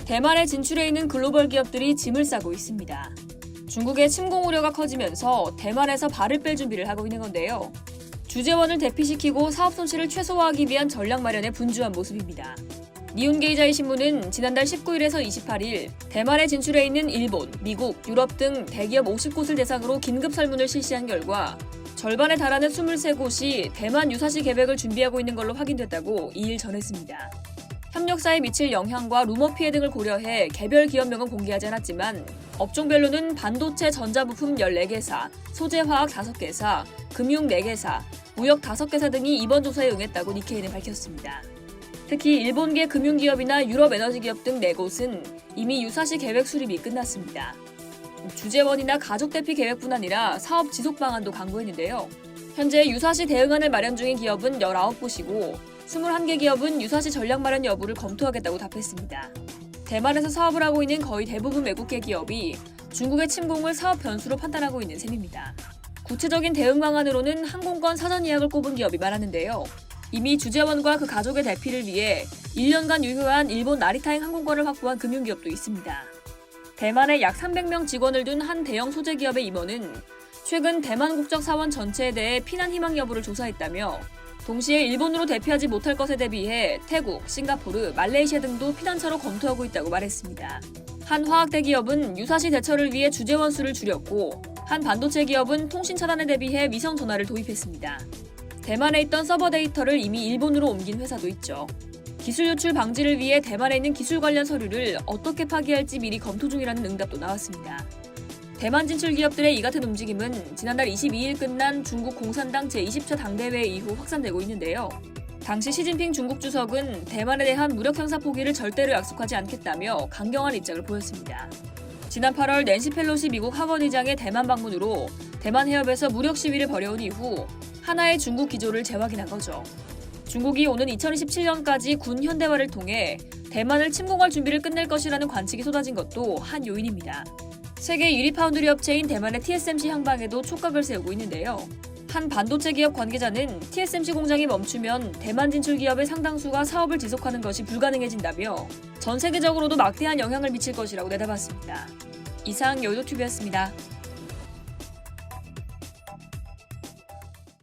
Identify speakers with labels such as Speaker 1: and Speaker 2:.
Speaker 1: 대만에 진출해 있는 글로벌 기업들이 짐을 싸고 있습니다. 중국의 침공 우려가 커지면서 대만에서 발을 뺄 준비를 하고 있는 건데요. 주재원을 대피시키고 사업 손실을 최소화하기 위한 전략 마련에 분주한 모습입니다. 니혼게이자이 신문은 지난달 19일에서 28일 대만에 진출해 있는 일본, 미국, 유럽 등 대기업 50곳을 대상으로 긴급 설문을 실시한 결과 절반에 달하는 23곳이 대만 유사시 계획을 준비하고 있는 걸로 확인됐다고 2일 전했습니다. 협력사에 미칠 영향과 루머 피해 등을 고려해 개별 기업명은 공개하지 않았지만 업종별로는 반도체 전자부품 14개사, 소재화학 5개사, 금융 4개사, 무역 5개사 등이 이번 조사에 응했다고 니케이는 밝혔습니다. 특히 일본계 금융기업이나 유럽 에너지기업 등 4곳은 이미 유사시 계획 수립이 끝났습니다. 주재원이나 가족 대피 계획뿐 아니라 사업 지속 방안도 강구했는데요. 현재 유사시 대응안을 마련 중인 기업은 19곳이고 21개 기업은 유사시 전략 마련 여부를 검토하겠다고 답했습니다. 대만에서 사업을 하고 있는 거의 대부분 외국계 기업이 중국의 침공을 사업 변수로 판단하고 있는 셈입니다. 구체적인 대응 방안으로는 항공권 사전 예약을 꼽은 기업이 많았는데요. 이미 주재원과 그 가족의 대피를 위해 1년간 유효한 일본 나리타행 항공권을 확보한 금융기업도 있습니다. 대만에 약 300명 직원을 둔 한 대형 소재기업의 임원은 최근 대만 국적 사원 전체에 대해 피난 희망 여부를 조사했다며 동시에 일본으로 대피하지 못할 것에 대비해 태국, 싱가포르, 말레이시아 등도 피난처로 검토하고 있다고 말했습니다. 한 화학대 기업은 유사시 대처를 위해 주재원 수를 줄였고 한 반도체 기업은 통신 차단에 대비해 위성 전화를 도입했습니다. 대만에 있던 서버 데이터를 이미 일본으로 옮긴 회사도 있죠. 기술 유출 방지를 위해 대만에 있는 기술 관련 서류를 어떻게 파기할지 미리 검토 중이라는 응답도 나왔습니다. 대만 진출 기업들의 이 같은 움직임은 지난달 22일 끝난 중국 공산당 제20차 당대회 이후 확산되고 있는데요. 당시 시진핑 중국 주석은 대만에 대한 무력 형사 포기를 절대로 약속하지 않겠다며 강경한 입장을 보였습니다. 지난 8월 낸시 펠로시 미국 하원 의장의 대만 방문으로 대만 해협에서 무력 시위를 벌여온 이후 하나의 중국 기조를 재확인한 거죠. 중국이 오는 2027년까지 군 현대화를 통해 대만을 침공할 준비를 끝낼 것이라는 관측이 쏟아진 것도 한 요인입니다. 세계 1위 파운드리 업체인 대만의 TSMC 향방에도 촉각을 세우고 있는데요. 한 반도체 기업 관계자는 TSMC 공장이 멈추면 대만 진출 기업의 상당수가 사업을 지속하는 것이 불가능해진다며 전 세계적으로도 막대한 영향을 미칠 것이라고 내다봤습니다. 이상 여의도TV였습니다.